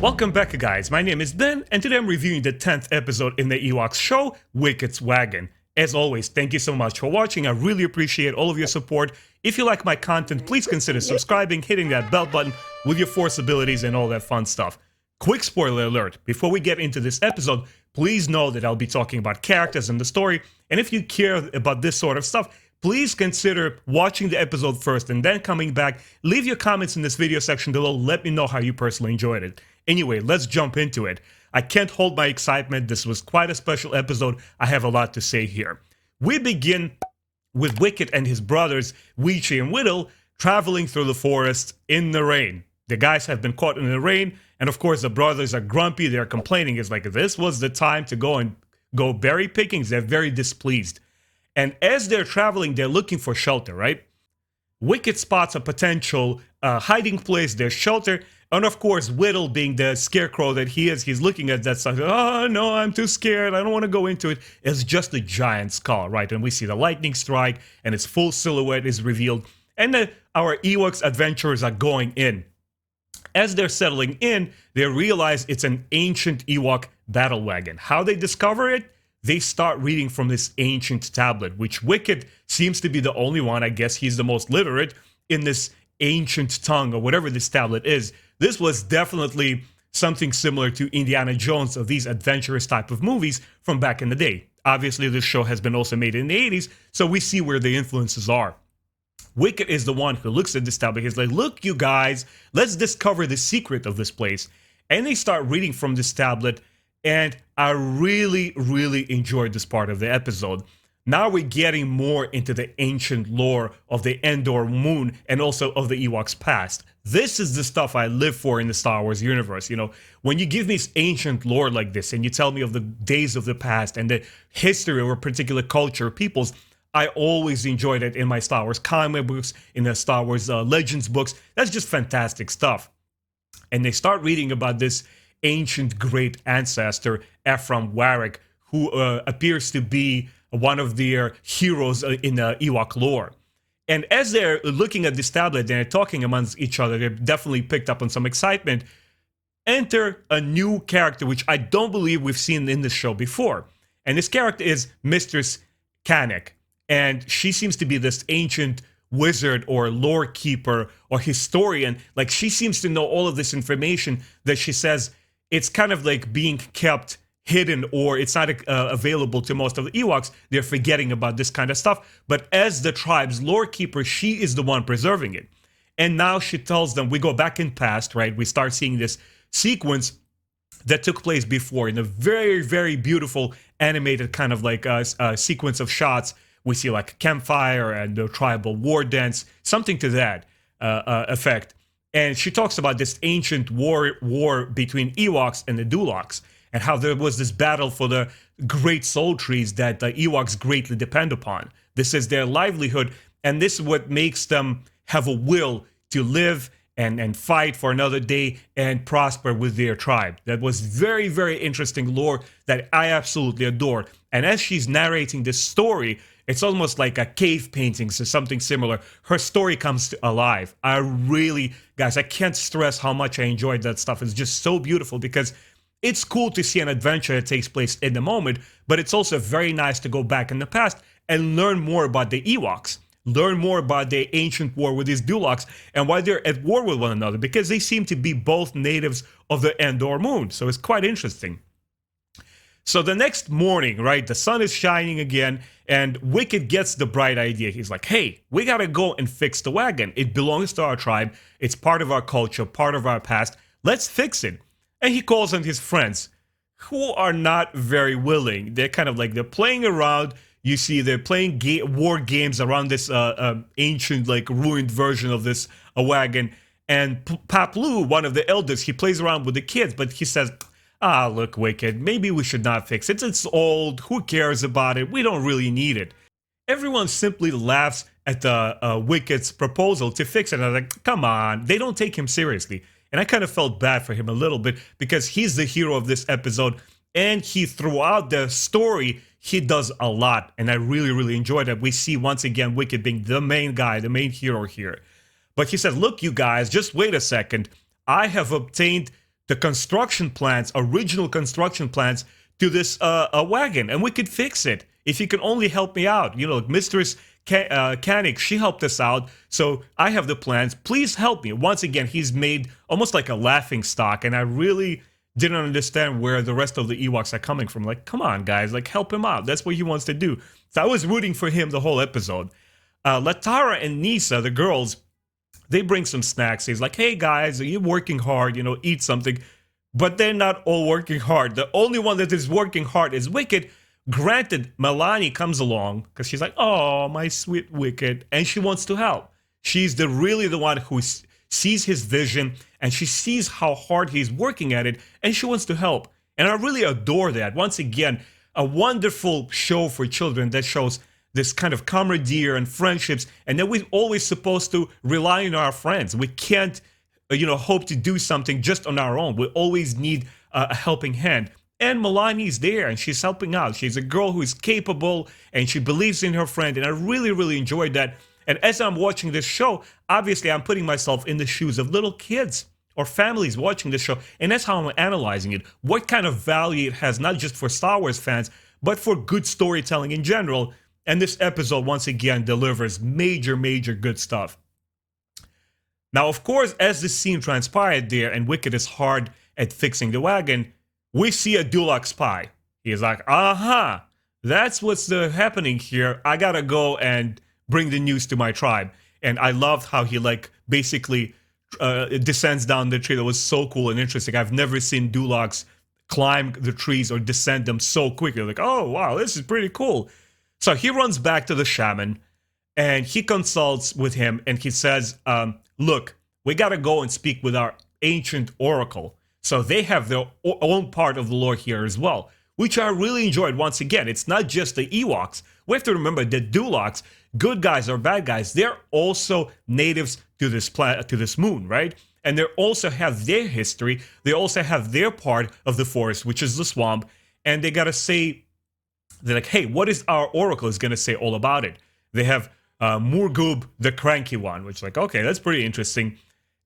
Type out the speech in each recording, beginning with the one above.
Welcome back, guys. My name is Ben, and today I'm reviewing the 10th episode in the Ewoks show, Wicket's Wagon. As always, thank you so much for watching. I really appreciate all of your support. If you like my content, please consider subscribing, hitting that bell button with your force abilities and all that fun stuff. Quick spoiler alert, before we get into this episode, please know that I'll be talking about characters and the story, and if you care about this sort of stuff, please consider watching the episode first and then coming back. Leave your comments in this video section below. Let me know how you personally enjoyed it. Anyway, let's jump into it. I can't hold my excitement. This was quite a special episode. I have a lot to say here. We begin with Wicket and his brothers, Weechie and Whittle, traveling through the forest in the rain. The guys have been caught in the rain, and of course the brothers are grumpy. They're complaining. It's like, this was the time to go berry pickings. They're very displeased. And as they're traveling, they're looking for shelter, right? Wicket spots a potential hiding place, there's shelter, and of course, Whittle, being the scarecrow that he is, he's looking at that stuff. Oh no, I'm too scared, I don't want to go into it. It's just a giant skull, right? And we see the lightning strike, and its full silhouette is revealed, and our Ewoks adventurers are going in. As they're settling in, they realize it's an ancient Ewok battle wagon. How they discover it? They start reading from this ancient tablet, which Wicket seems to be the only one. I guess he's the most literate in this ancient tongue, or whatever this tablet is. This was definitely something similar to Indiana Jones, or these adventurous type of movies from back in the day. Obviously, this show has been also made in the 80s, so we see where the influences are. Wicket is the one who looks at this tablet. He's like, look, you guys, let's discover the secret of this place. And they start reading from this tablet, and I really, really enjoyed this part of the episode. Now we're getting more into the ancient lore of the Endor moon and also of the Ewoks' past. This is the stuff I live for in the Star Wars universe. You know, when you give me ancient lore like this and you tell me of the days of the past and the history of a particular culture or peoples, I always enjoyed it in my Star Wars comic books, in the Star Wars Legends books. That's just fantastic stuff. And they start reading about this ancient great ancestor, Ephraim Warwick, who appears to be one of their heroes in the Ewok lore. And as they're looking at this tablet and they're talking amongst each other, they've definitely picked up on some excitement. Enter a new character, which I don't believe we've seen in this show before. And this character is Mistress Kanek. And she seems to be this ancient wizard or lore keeper or historian. Like, she seems to know all of this information that she says it's kind of like being kept hidden, or it's not available to most of the Ewoks. They're forgetting about this kind of stuff. But as the tribe's lore keeper, she is the one preserving it. And now she tells them, we go back in past, right? We start seeing this sequence that took place before in a very, very beautiful animated kind of like sequence of shots. We see like a campfire and the tribal war dance, something to that effect. And she talks about this ancient war between Ewoks and the Duloks, and how there was this battle for the great soul trees that the Ewoks greatly depend upon. This is their livelihood, and this is what makes them have a will to live and fight for another day and prosper with their tribe. That was very, very interesting lore that I absolutely adored. And as she's narrating this story, it's almost like a cave paintings or something similar. Her story comes to alive. I really, guys, I can't stress how much I enjoyed that stuff. It's just so beautiful because it's cool to see an adventure that takes place in the moment, but it's also very nice to go back in the past and learn more about the Ewoks. Learn more about the ancient war with these Duloks and why they're at war with one another, because they seem to be both natives of the Endor moon. So it's quite interesting. So the next morning, right, the sun is shining again, and Wicket gets the bright idea. He's like, hey, we gotta go and fix the wagon. It belongs to our tribe. It's part of our culture, part of our past. Let's fix it. And he calls on his friends, who are not very willing. They're kind of like, they're playing around. You see, they're playing war games around this ancient, like, ruined version of this wagon. And Paplu, one of the elders, he plays around with the kids, but he says, look, Wicket, maybe we should not fix it. It's old. Who cares about it? We don't really need it. Everyone simply laughs at the Wicket's proposal to fix it. And I'm like, come on. They don't take him seriously. And I kind of felt bad for him a little bit because he's the hero of this episode. And he, throughout the story, he does a lot. And I really, really enjoyed it. We see once again Wicket being the main guy, the main hero here. But he says, look, you guys, just wait a second. I have obtained the construction plans, original construction plans to this wagon, and we could fix it if you can only help me out. You know, Mistress Canik, she helped us out, so I have the plans. Please help me. Once again, he's made almost like a laughing stock, and I really didn't understand where the rest of the Ewoks are coming from. Like, come on, guys, like, help him out. That's what he wants to do. So I was rooting for him the whole episode. Latara and Nisa, the girls, they bring some snacks. He's like, hey, guys, are you working hard? You know, eat something. But they're not all working hard. The only one that is working hard is Wicket. Granted, Milani comes along because she's like, oh, my sweet Wicket, and she wants to help. She's really the one who sees his vision, and she sees how hard he's working at it, and she wants to help. And I really adore that. Once again, a wonderful show for children that shows this kind of camaraderie and friendships, and that we're always supposed to rely on our friends. We can't, hope to do something just on our own. We always need a helping hand. And Milani's there, and she's helping out. She's a girl who is capable, and she believes in her friend, and I really, really enjoyed that. And as I'm watching this show, obviously I'm putting myself in the shoes of little kids or families watching this show, and that's how I'm analyzing it. What kind of value it has, not just for Star Wars fans, but for good storytelling in general. And this episode, once again, delivers major, major good stuff. Now, of course, as this scene transpired there, and Wicket is hard at fixing the wagon, we see a Dulok spy. He's like, that's what's happening here. I gotta go and bring the news to my tribe. And I loved how he basically descends down the tree. That was so cool and interesting. I've never seen Duloks climb the trees or descend them so quickly. Like, oh, wow, this is pretty cool. So he runs back to the shaman, and he consults with him, and he says, look, we gotta go and speak with our ancient oracle. So they have their own part of the lore here as well, which I really enjoyed. Once again, it's not just the Ewoks. We have to remember that Duloks, good guys or bad guys, they're also natives to this planet, to this moon, right? And they also have their history. They also have their part of the forest, which is the swamp. And they gotta say, they're like, hey, what is our oracle is gonna say all about it? They have Murgub, the cranky one, which is like, okay, that's pretty interesting.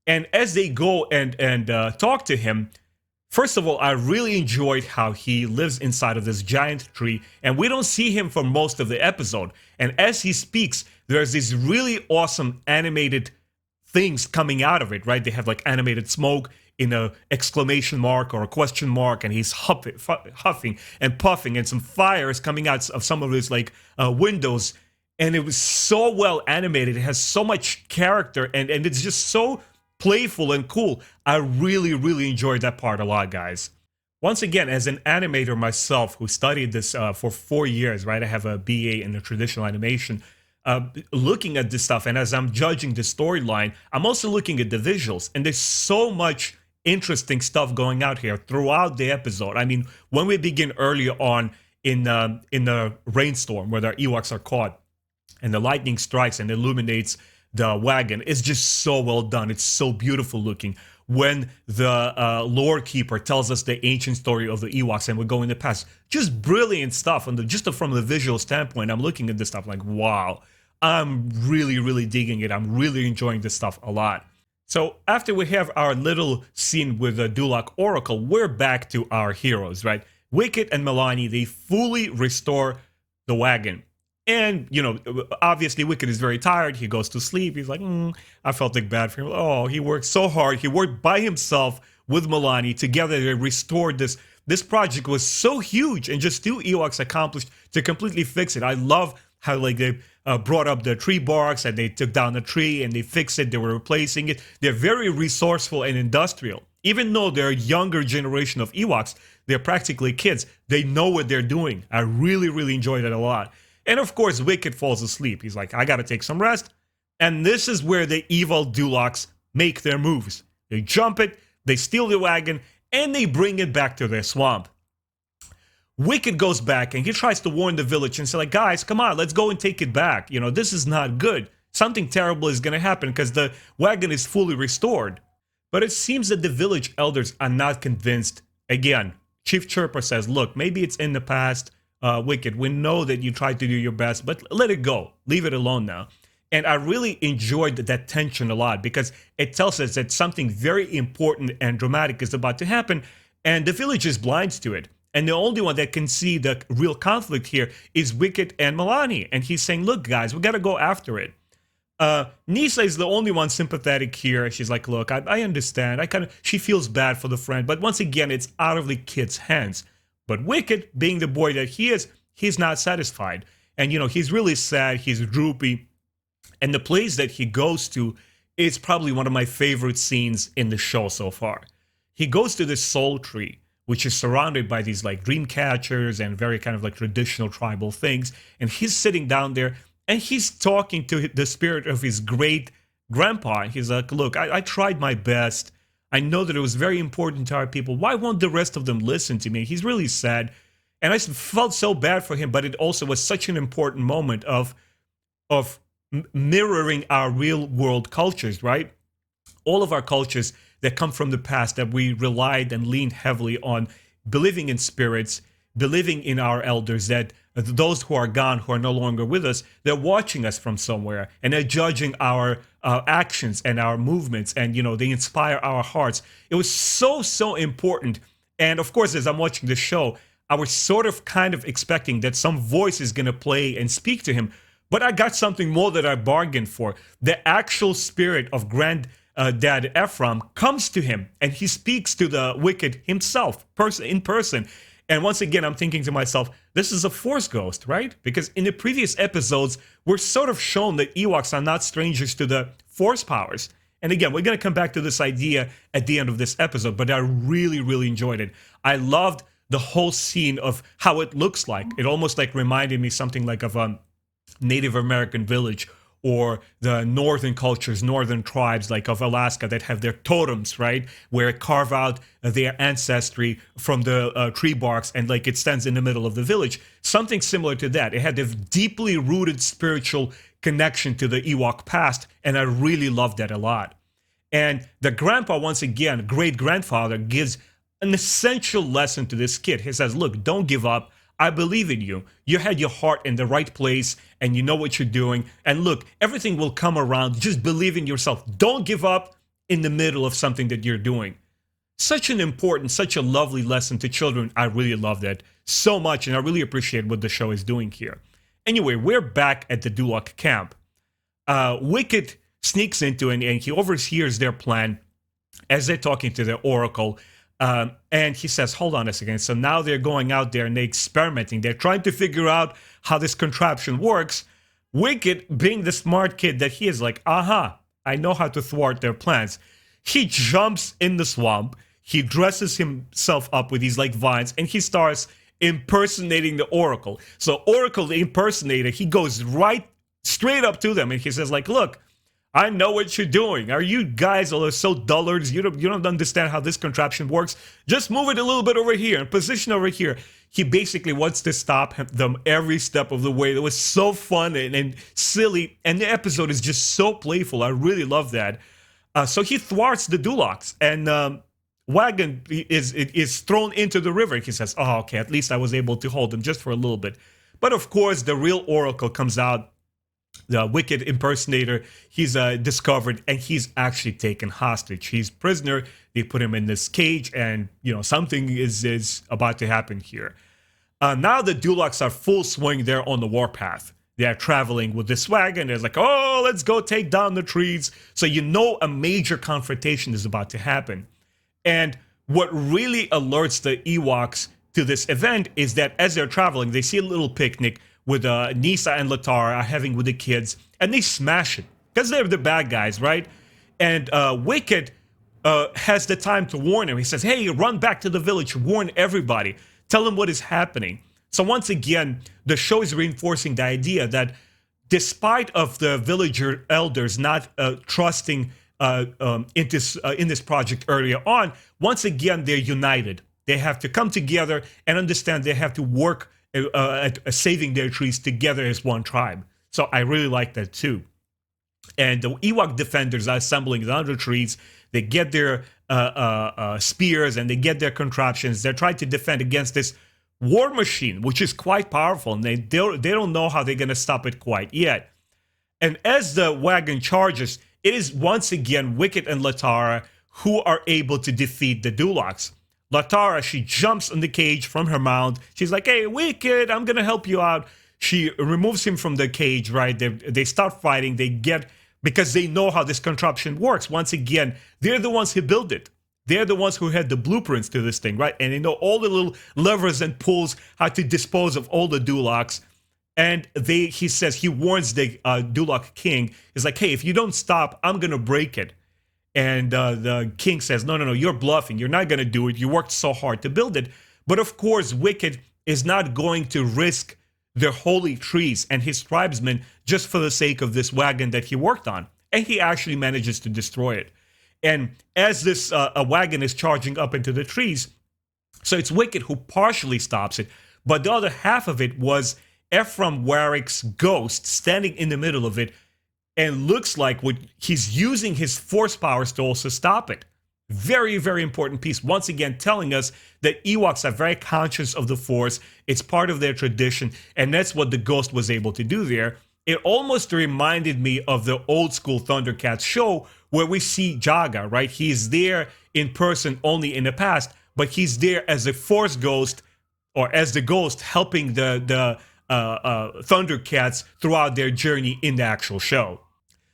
And as they go and talk to him, first of all, I really enjoyed how he lives inside of this giant tree, and we don't see him for most of the episode. And as he speaks, there's these really awesome animated things coming out of it, right? They have like animated smoke in a exclamation mark or a question mark, and he's huffing and puffing, and some fire is coming out of some of his windows. And it was so well animated. It has so much character, and it's just so playful and cool. I really, really enjoyed that part a lot, guys. Once again, as an animator myself who studied this for 4 years, right? I have a BA in the traditional animation. Looking at this stuff, and as I'm judging the storyline, I'm also looking at the visuals, and there's so much interesting stuff going out here throughout the episode. I mean, when we begin earlier on in the rainstorm where the Ewoks are caught, and the lightning strikes and illuminates the wagon, it's just so well done. It's so beautiful looking. When the lore keeper tells us the ancient story of the Ewoks and we go in the past, just brilliant stuff. And just from the visual standpoint, I'm looking at this stuff like, wow, I'm really, really digging it. I'm really enjoying this stuff a lot. So after we have our little scene with the Dulok Oracle, we're back to our heroes, right? Wicket and Milani, they fully restore the wagon. And, obviously Wicket is very tired. He goes to sleep. He's like, I felt like bad for him. Oh, he worked so hard. He worked by himself with Milani. Together they restored this. This project was so huge, and just 2 Ewoks accomplished to completely fix it. I love how they brought up the tree barks, and they took down the tree and they fixed it. They were replacing it. They're very resourceful and industrial. Even though they're a younger generation of Ewoks, they're practically kids. They know what they're doing. I really, really enjoyed that a lot. And of course, Wicket falls asleep. He's like, I gotta take some rest. And this is where the evil Duloks make their moves. They jump it, they steal the wagon, and they bring it back to their swamp. Wicket goes back and he tries to warn the village and say, like, guys, come on, let's go and take it back. This is not good. Something terrible is gonna happen because the wagon is fully restored. But it seems that the village elders are not convinced. Again, Chief Chirper says, look, maybe it's in the past. Wicket, we know that you tried to do your best, but let it go. Leave it alone now. And I really enjoyed that tension a lot because it tells us that something very important and dramatic is about to happen, and the village is blind to it. And the only one that can see the real conflict here is Wicket and Milani. And he's saying, look, guys, we got to go after it. Nisa is the only one sympathetic here. She's like, look, I understand. She feels bad for the friend. But once again, it's out of the kid's hands. But Wicket, being the boy that he is, he's not satisfied. And, he's really sad. He's droopy. And the place that he goes to is probably one of my favorite scenes in the show so far. He goes to this soul tree, which is surrounded by these like dream catchers and very kind of like traditional tribal things. And he's sitting down there and he's talking to the spirit of his great grandpa. He's like, look, I tried my best. I know that it was very important to our people. Why won't the rest of them listen to me? He's really sad. And I felt so bad for him, but it also was such an important moment of mirroring our real world cultures, right? All of our cultures that come from the past that we relied and leaned heavily on believing in spirits, believing in our elders, that those who are gone, who are no longer with us, they're watching us from somewhere and they're judging our actions and our movements, and they inspire our hearts. It was so important. And of course, as I'm watching the show, I was sort of kind of expecting that some voice is going to play and speak to him, but I got something more that I bargained for. The actual spirit of Dad Ephraim comes to him and he speaks to the Wicket himself, in person. And once again, I'm thinking to myself, this is a Force ghost, right? Because in the previous episodes, we're sort of shown that Ewoks are not strangers to the Force powers. And again, we're going to come back to this idea at the end of this episode, but I really enjoyed it. I loved the whole scene of how it looks like. It almost like reminded me something like of a Native American village, or the northern cultures, northern tribes like of Alaska that have their totems, right? Where it carve out their ancestry from the tree barks and like it stands in the middle of the village. Something similar to that. It had a deeply rooted spiritual connection to the Ewok past, and I really loved that a lot. And the grandpa, once again, great-grandfather, gives an essential lesson to this kid. He says, look, don't give up. I believe in you. You had your heart in the right place and you know what you're doing. And look, everything will come around. Just believe in yourself. Don't give up in the middle of something that you're doing. Such an important, such a lovely lesson to children. I really love that so much, and I really appreciate what the show is doing here. Anyway, we're back at the Dulok camp. Wicket sneaks into and he overhears their plan as they're talking to the Oracle. And he says, hold on a second. So now they're going out there and they're experimenting. They're trying to figure out how this contraption works. Wicket, being the smart kid that he is, like, aha, I know how to thwart their plans. He jumps in the swamp. He dresses himself up with these like vines and he starts impersonating the Oracle. So Oracle, the impersonator, he goes right straight up to them and he says, like, look, I know what you're doing. Are you guys all so dullards? You don't understand how this contraption works? Just move it a little bit over here and position over here. He basically wants to stop them every step of the way. It was so fun and silly, and the episode is just so playful. I really love that. So he thwarts the Duloks, and Wagon is thrown into the river. He says, oh, okay, at least I was able to hold him just for a little bit. But of course, the real Oracle comes out. The Wicket impersonator, he's discovered, and he's actually taken hostage. He's prisoner. They put him in this cage, and something is about to happen here. Now the Duloks are full swing. They're on the warpath. They are traveling with this wagon. They're like, oh, let's go take down the trees. So a major confrontation is about to happen. And what really alerts the Ewoks to this event is that as they're traveling, they see a little picnic with Nisa and Latara are having with the kids, and they smash it because they're the bad guys, right? And Wicket has the time to warn him. He says, hey, run back to the village, warn everybody, tell them what is happening. So once again, the show is reinforcing the idea that despite of the villager elders not trusting in this project earlier on, once again, they're united. They have to come together and understand they have to work at saving their trees together as one tribe. So I really like that too. And the Ewok defenders are assembling the other trees. They get their spears and they get their contraptions. They're trying to defend against this war machine, which is quite powerful. And they don't know how they're going to stop it quite yet. And as the wagon charges, it is once again Wicket and Latara who are able to defeat the Duloks. Latara, she jumps on the cage from her mount. She's like, hey, Wicket, I'm going to help you out. She removes him from the cage, right? They start fighting. They get, because they know how this contraption works. Once again, they're the ones who built it. They're the ones who had the blueprints to this thing, right? And they know all the little levers and pulls, how to dispose of all the Duloks. And he says, he warns the Dulok king. He's like, hey, if you don't stop, I'm going to break it. And the king says, no, you're bluffing. You're not going to do it. You worked so hard to build it. But of course, Wicket is not going to risk their holy trees and his tribesmen just for the sake of this wagon that he worked on. And he actually manages to destroy it. And as this wagon is charging up into the trees, so it's Wicket who partially stops it. But the other half of it was Ephraim Warwick's ghost standing in the middle of it, and looks like he's using his force powers to also stop it. Very, very important piece. Once again, telling us that Ewoks are very conscious of the force. It's part of their tradition, and that's what the ghost was able to do there. It almost reminded me of the old school Thundercats show where we see Jaga, right? He's there in person only in the past, but he's there as a force ghost, or as the ghost helping the Thundercats throughout their journey in the actual show.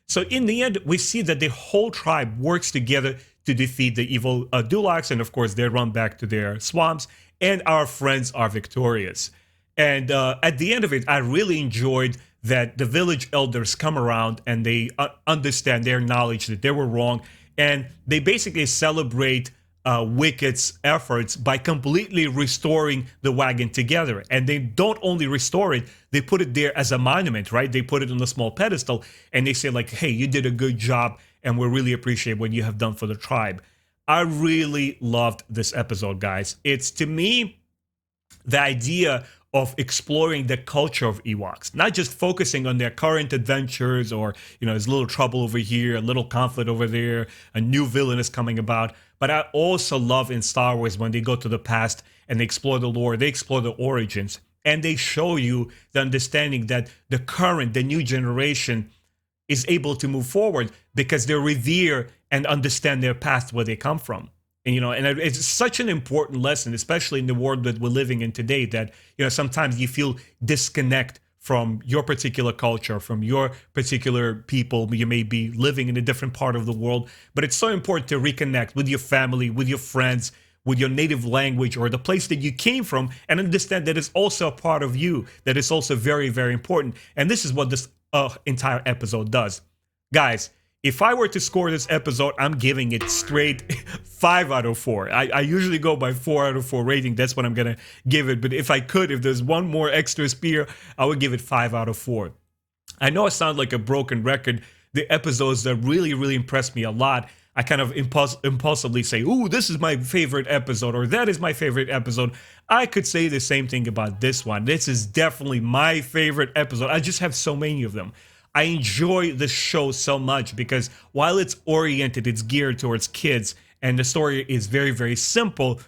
So in the end, we see that the whole tribe works together to defeat the evil Duloks, and of course they run back to their swamps, and our friends are victorious. And at the end of it, I really enjoyed that the village elders come around and they understand, their knowledge that they were wrong, and they basically celebrate Wicket's efforts by completely restoring the wagon together. And they don't only restore it, they put it there as a monument, right? They put it on a small pedestal and they say like, hey, you did a good job and we really appreciate what you have done for the tribe. I really loved this episode, guys. It's, to me, the idea of exploring the culture of Ewoks, not just focusing on their current adventures or, there's a little trouble over here, a little conflict over there, a new villain is coming about. But I also love in Star Wars when they go to the past and they explore the lore, they explore the origins, and they show you the understanding that the new generation is able to move forward because they revere and understand their past, where they come from. And, and it's such an important lesson, especially in the world that we're living in today, that, sometimes you feel disconnect from your particular culture, from your particular people. You may be living in a different part of the world, but it's so important to reconnect with your family, with your friends, with your native language or the place that you came from, and understand that it's also a part of you, that is also very, very important. And this is what this entire episode does. Guys, if I were to score this episode, I'm giving it straight 5 out of 4. I usually go by 4 out of 4 rating. That's what I'm going to give it. But if there's one more extra spear, I would give it 5 out of 4. I know I sound like a broken record. The episodes that really, really impressed me a lot, I kind of impulsively say, ooh, this is my favorite episode, or that is my favorite episode. I could say the same thing about this one. This is definitely my favorite episode. I just have so many of them. I enjoy this show so much because while it's oriented, it's geared towards kids, and the story is very, very simple,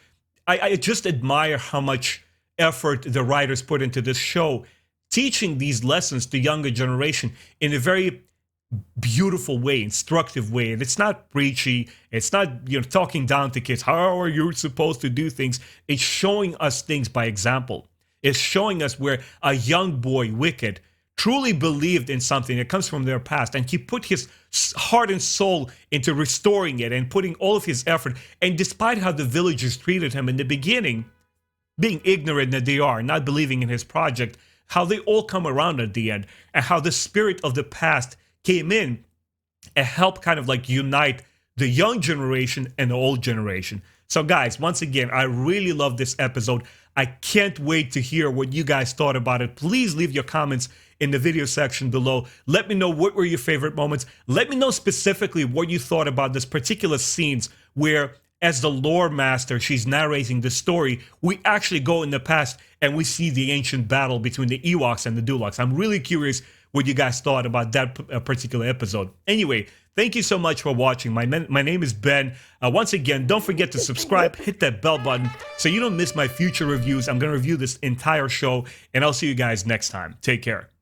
I just admire how much effort the writers put into this show, teaching these lessons to younger generation in a very beautiful way, instructive way. And it's not preachy. It's not, talking down to kids. How are you supposed to do things? It's showing us things by example. It's showing us where a young boy, Wicket, truly believed in something that comes from their past, and he put his heart and soul into restoring it and putting all of his effort. And despite how the villagers treated him in the beginning, being ignorant that they are, not believing in his project, how they all come around at the end, and how the spirit of the past came in and helped kind of like unite the young generation and the old generation. So guys, once again, I really love this episode. I can't wait to hear what you guys thought about it. Please leave your comments in the video section below. Let me know what were your favorite moments. Let me know specifically what you thought about this particular scenes where, as the lore master, she's narrating the story, we actually go in the past and we see the ancient battle between the Ewoks and the Duloks. I'm really curious what you guys thought about that particular episode. Anyway, thank you so much for watching. My name is Ben. Once again, don't forget to subscribe, hit that bell button so you don't miss my future reviews. I'm going to review this entire show, and I'll see you guys next time. Take care.